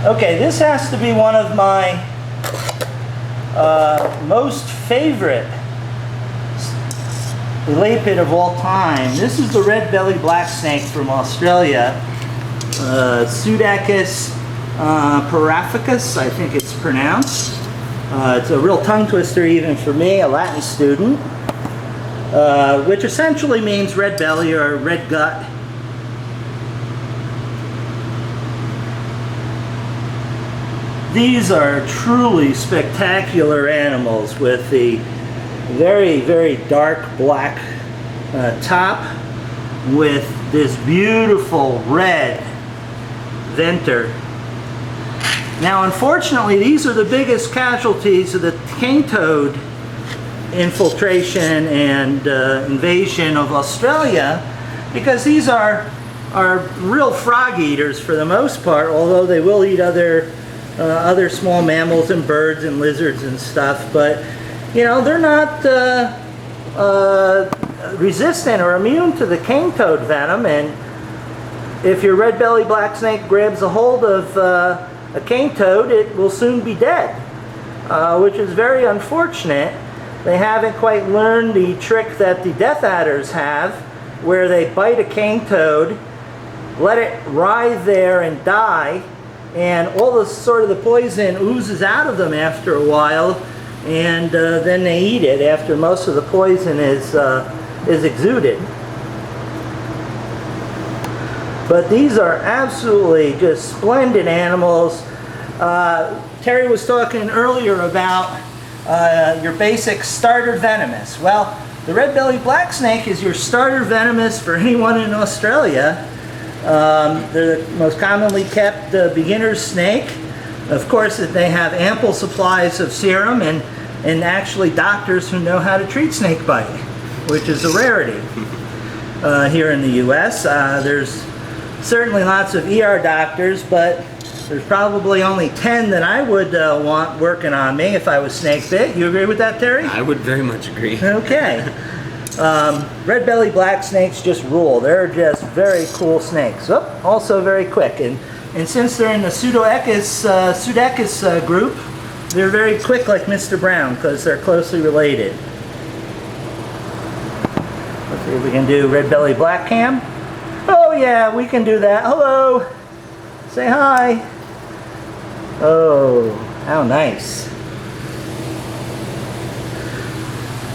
Okay, this has to be one of my most favorite elapid of all time. This is the red-bellied black snake from Australia, Pseudacus paraficus, I think it's pronounced. It's a real tongue twister even for me, a Latin student, which essentially means red belly or red gut. These are truly spectacular animals with the very, very dark black top with this beautiful red venter. Now, unfortunately, these are the biggest casualties of the cane toad infiltration and invasion of Australia, because these are real frog eaters for the most part, although they will eat other small mammals and birds and lizards and stuff. But you know, they're not resistant or immune to the cane toad venom, and if your red-bellied black snake grabs a hold of a cane toad, it will soon be dead, which is very unfortunate. They haven't quite learned the trick that the death adders have, where they bite a cane toad, let it writhe there and die, and all the sort of the poison oozes out of them after a while, and then they eat it after most of the poison is exuded. But these are absolutely just splendid animals. Terry was talking earlier about your basic starter venomous. Well, the red-bellied black snake is your starter venomous for anyone in Australia. They're the most commonly kept beginner's snake. Of course, they have ample supplies of serum and actually doctors who know how to treat snake bite, which is a rarity here in the U.S. There's certainly lots of ER doctors, but there's probably only 10 that I would want working on me if I was snake bit. You agree with that, Terry? I would very much agree. Okay. Red-bellied black snakes just rule. They're just very cool snakes. Oh, also very quick. And since they're in the Pseudacus group, they're very quick like Mr. Brown because they're closely related. Let's see if we can do red-bellied black cam. Oh yeah, we can do that. Hello. Say hi. Oh, how nice.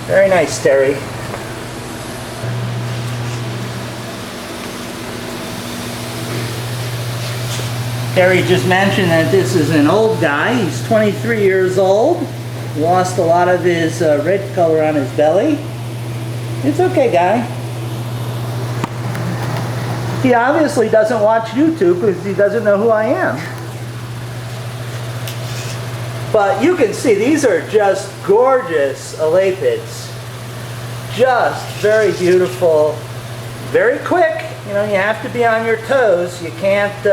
Very nice, Terry. Terry just mentioned that this is an old guy. He's 23 years old. Lost a lot of his red color on his belly. It's okay, guy. He obviously doesn't watch YouTube because he doesn't know who I am. But you can see these are just gorgeous elapids. Just very beautiful, very quick. You know, you have to be on your toes. You can't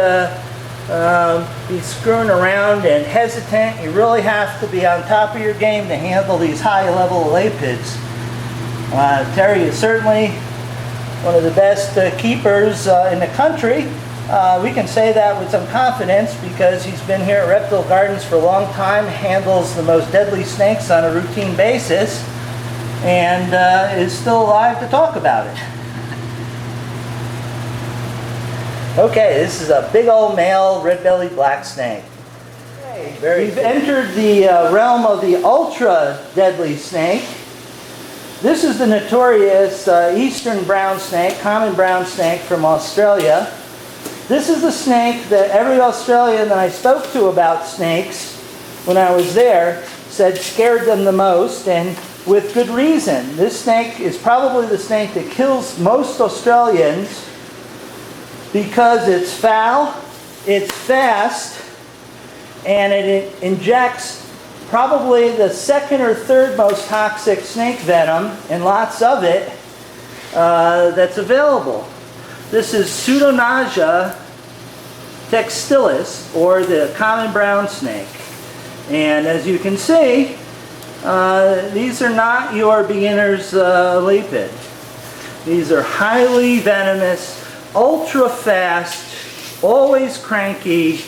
be screwing around and hesitant. You really have to be on top of your game to handle these high-level elapids. Terry is certainly one of the best keepers in the country. We can say that with some confidence because he's been here at Reptile Gardens for a long time, handles the most deadly snakes on a routine basis, and is still alive to talk about it. Okay, this is a big old male red-bellied black snake. We've entered the realm of the ultra-deadly snake. This is the notorious eastern brown snake, common brown snake from Australia. This is the snake that every Australian that I spoke to about snakes when I was there said scared them the most, and with good reason. This snake is probably the snake that kills most Australians because it's foul, it's fast, and it injects probably the second or third most toxic snake venom, and lots of it, that's available. This is Pseudonaja textilis, or the common brown snake. And as you can see, these are not your beginner's elapid. These are highly venomous, ultra fast, always cranky,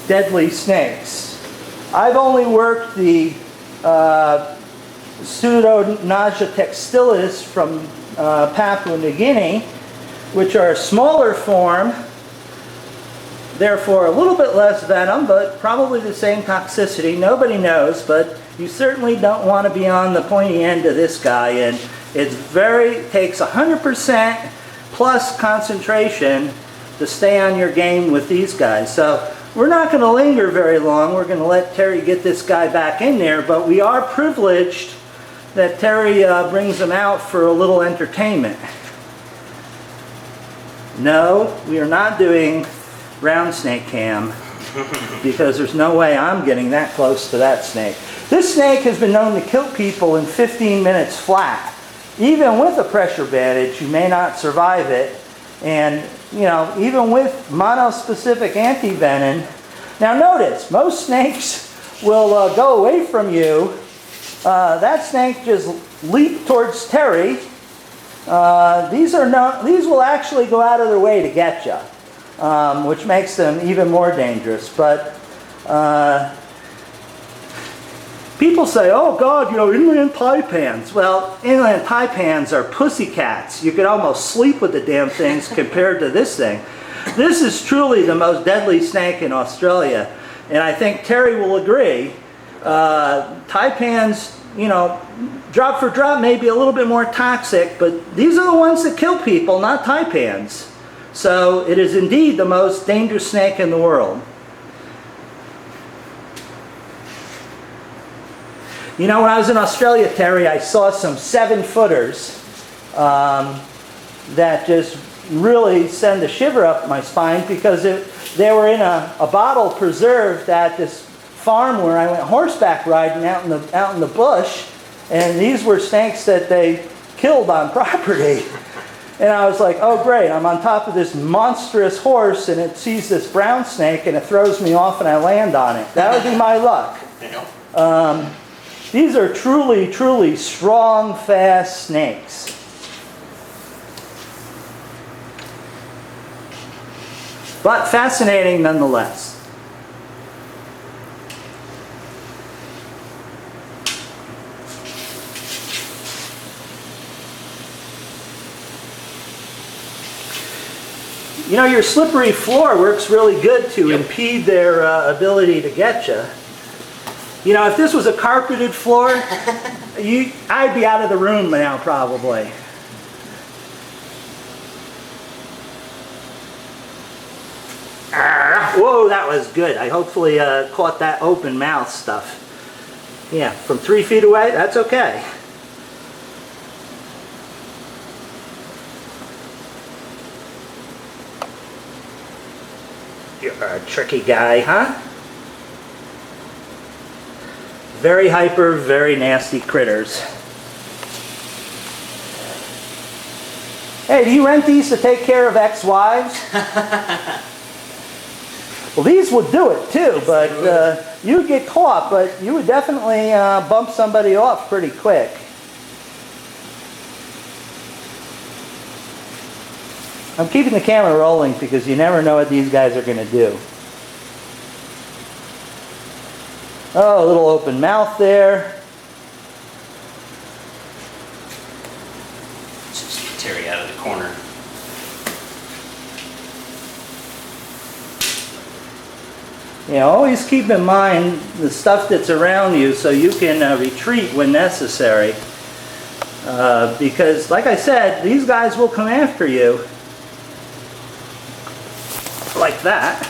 deadly snakes. I've only worked the Pseudonaja textilis from Papua New Guinea, which are a smaller form, therefore a little bit less venom, but probably the same toxicity. Nobody knows, but you certainly don't want to be on the pointy end of this guy, and it takes 100% plus concentration to stay on your game with these guys. So we're not going to linger very long. We're going to let Terry get this guy back in there, but we are privileged that Terry brings them out for a little entertainment. No, we are not doing round snake cam because there's no way I'm getting that close to that snake. This snake has been known to kill people in 15 minutes flat. Even with a pressure bandage, you may not survive it. And, you know, even with monospecific antivenin. Now notice, most snakes will go away from you. That snake just leaped towards Terry. These will actually go out of their way to get you, which makes them even more dangerous. But people say, oh God, you know, inland taipans. Well, inland taipans are pussycats. You could almost sleep with the damn things compared to this thing. This is truly the most deadly snake in Australia. And I think Terry will agree. Taipans, you know, drop for drop may be a little bit more toxic, but these are the ones that kill people, not taipans. So it is indeed the most dangerous snake in the world. You know, when I was in Australia, Terry, I saw some 7-footers that just really send a shiver up my spine because they were in a bottle preserved at this farm where I went horseback riding out in the bush, and these were snakes that they killed on property. And I was like, oh great, I'm on top of this monstrous horse and it sees this brown snake and it throws me off and I land on it. That would be my luck. These are truly, truly strong, fast snakes. But fascinating nonetheless. You know, your slippery floor works really good to impede their ability to get you. You know, if this was a carpeted floor, I'd be out of the room now probably. Whoa, that was good. I hopefully caught that open mouth stuff. Yeah, from 3 feet away, that's okay. You're a tricky guy, huh? Very hyper, very nasty critters. Hey, do you rent these to take care of ex-wives? Well, these would do it too, but you'd get caught, but you would definitely bump somebody off pretty quick. I'm keeping the camera rolling because you never know what these guys are going to do. Oh, a little open mouth there. Just get Terry out of the corner. You know, always keep in mind the stuff that's around you so you can retreat when necessary. Because, like I said, these guys will come after you. Like that.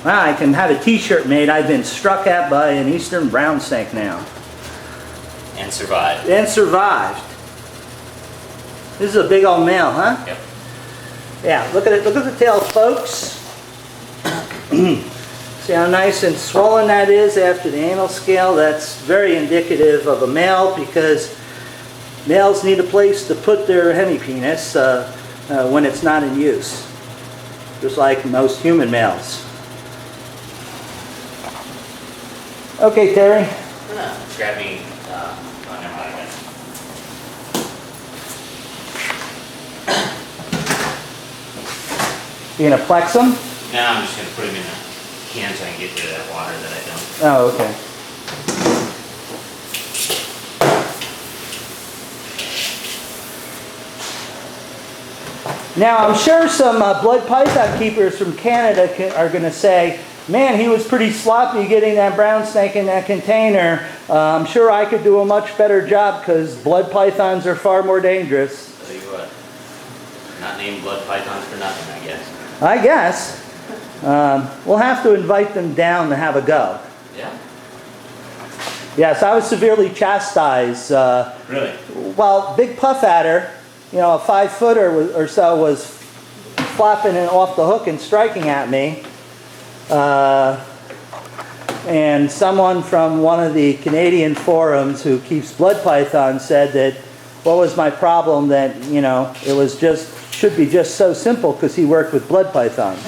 Well, I can have a t-shirt made. I've been struck at by an eastern brown snake now. And survived. And survived. This is a big old male, huh? Yep. Yeah, look at it. Look at the tail, folks. See how nice and swollen that is after the anal scale? That's very indicative of a male because males need a place to put their hemipenis when it's not in use. Just like most human males. Okay, Terry. Grab me. Oh, never mind. You gonna plex them? No, I'm just going to put them in a can so I can get rid of that water that I don't. Oh, okay. Now, I'm sure some blood python keepers from Canada are going to say, man, he was pretty sloppy getting that brown snake in that container. I'm sure I could do a much better job because blood pythons are far more dangerous. Tell you what, not named blood pythons for nothing, I guess. I guess. We'll have to invite them down to have a go. Yeah? Yes, I was severely chastised. Really? Well, big puff adder, you know, a 5-footer or so was flopping it off the hook and striking at me. And someone from one of the Canadian forums who keeps blood pythons said that what was my problem, that, you know, it was just, should be just so simple because he worked with blood pythons.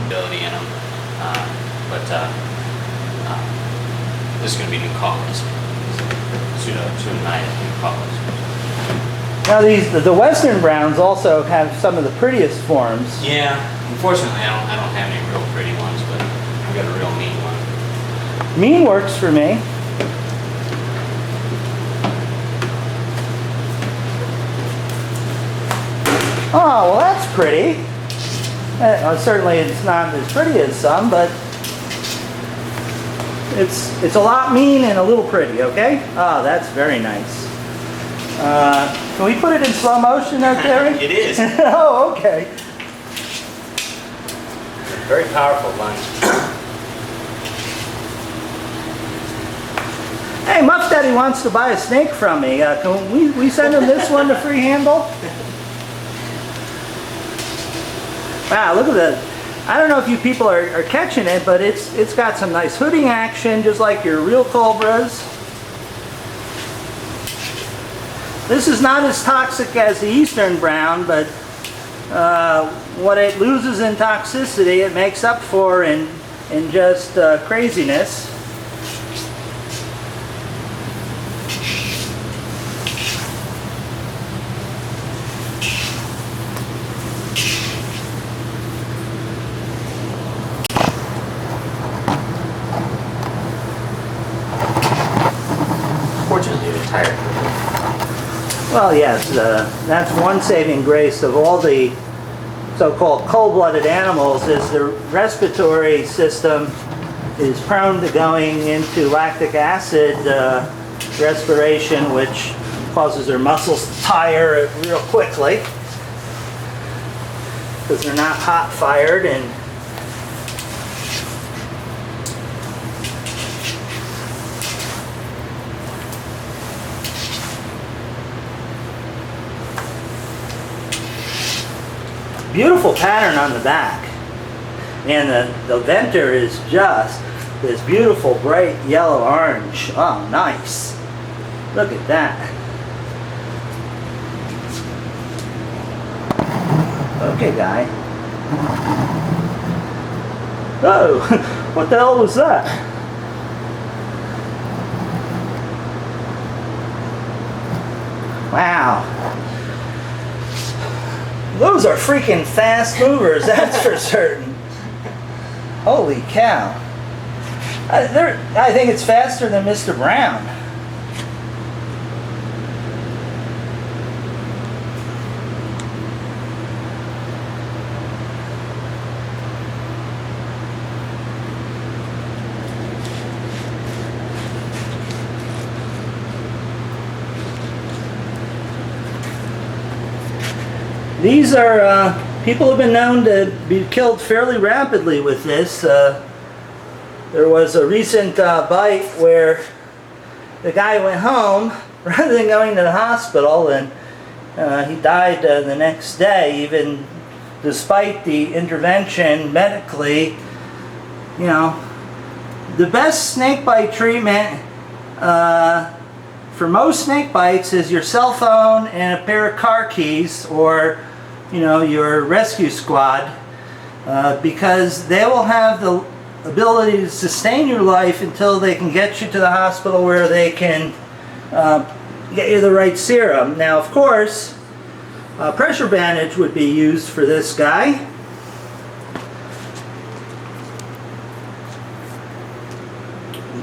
Ability in them, this is going to be new collars. Pseudo-nice new collars. Now the western browns also have some of the prettiest forms. Yeah, unfortunately I don't have any real pretty ones, but I've got a real mean one. Mean works for me. Oh, well that's pretty. Certainly it's not as pretty as some, but it's a lot mean and a little pretty, okay? Oh, that's very nice. Can we put it in slow motion there, Terry? It is. Oh, okay. Very powerful lunge. Hey, Muff Daddy wants to buy a snake from me. Can we send him this one to free handle? Wow, look at that. I don't know if you people are catching it, but it's got some nice hooding action, just like your real cobras. This is not as toxic as the eastern brown, but what it loses in toxicity, it makes up for in just craziness. Fortunately, they're tired. Well, yes, that's one saving grace of all the so-called cold-blooded animals, is the respiratory system is prone to going into lactic acid respiration, which causes their muscles to tire real quickly because they're not hot-fired. And beautiful pattern on the back, and the venter is just this beautiful bright yellow orange. Oh, nice. Look at that. Okay, guy. Oh, what the hell was that? Wow. Those are freaking fast movers, that's for certain. Holy cow. I think it's faster than Mr. Brown. These are, people have been known to be killed fairly rapidly with this. There was a recent bite where the guy went home rather than going to the hospital, and he died the next day, even despite the intervention medically. You know, the best snake bite treatment for most snake bites is your cell phone and a pair of car keys, or you know, your rescue squad, because they will have the ability to sustain your life until they can get you to the hospital where they can get you the right serum. Now, of course, a pressure bandage would be used for this guy.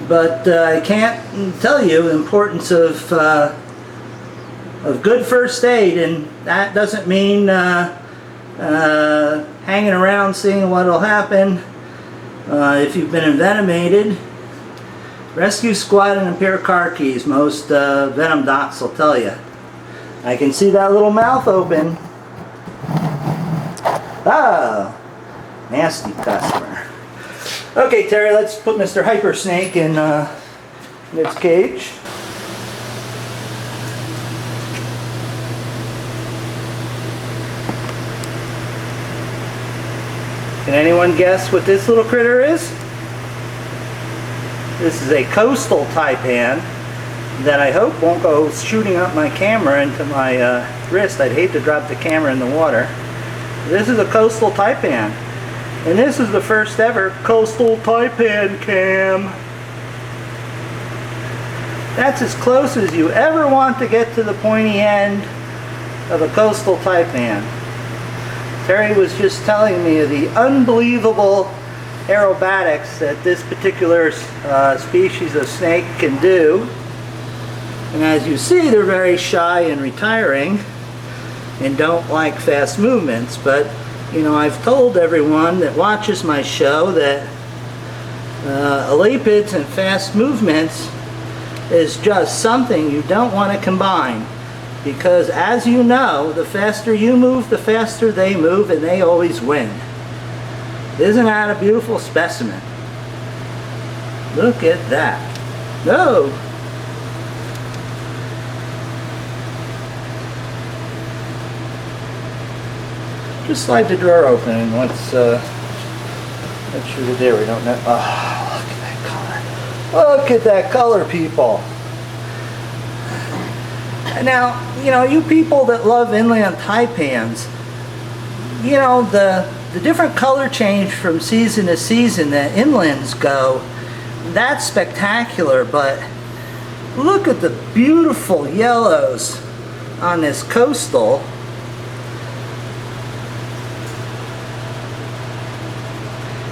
But I can't tell you the importance of good first aid, and that doesn't mean hanging around seeing what will happen if you've been envenomated. Rescue squad and a pair of car keys, most venom docs will tell you. I can see that little mouth open. Ah, nasty customer. Okay, Terry, let's put Mr. Hypersnake in its cage. Can anyone guess what this little critter is? This is a coastal taipan that I hope won't go shooting up my camera into my wrist. I'd hate to drop the camera in the water. This is a coastal taipan. And this is the first ever coastal taipan cam. That's as close as you ever want to get to the pointy end of a coastal taipan. Terry was just telling me of the unbelievable aerobatics that this particular species of snake can do. And as you see, they're very shy and retiring and don't like fast movements. But you know, I've told everyone that watches my show that elapids and fast movements is just something you don't want to combine, because as you know, the faster you move, the faster they move, and they always win. Isn't that a beautiful specimen? Look at that. No! Just slide the drawer open and let's shoot it there. We don't know. Oh, look at that color. Look at that color, people. Now, you know, you people that love inland taipans, you know, the different color change from season to season that inlands go, that's spectacular. But look at the beautiful yellows on this coastal.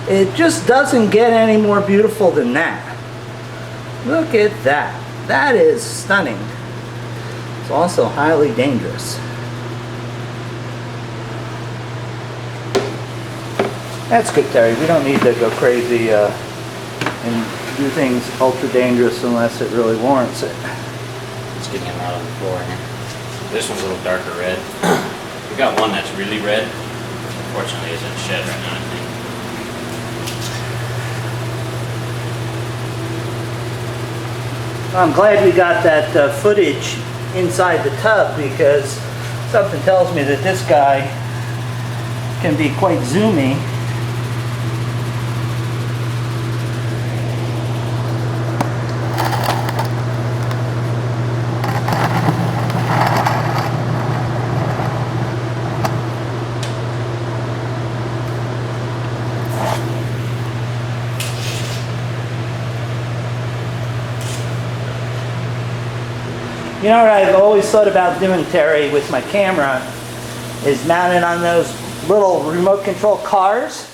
It just doesn't get any more beautiful than that. Look at that. That is stunning. It's also highly dangerous. That's good, Terry. We don't need to go crazy and do things ultra dangerous unless it really warrants it. Let's get him out on the floor here. This one's a little darker red. We got one that's really red. Unfortunately, it's in shed right now, I think. I'm glad we got that footage inside the tub, because something tells me that this guy can be quite zoomy. You know what I've always thought about doing, Terry, with my camera is mounted on those little remote control cars.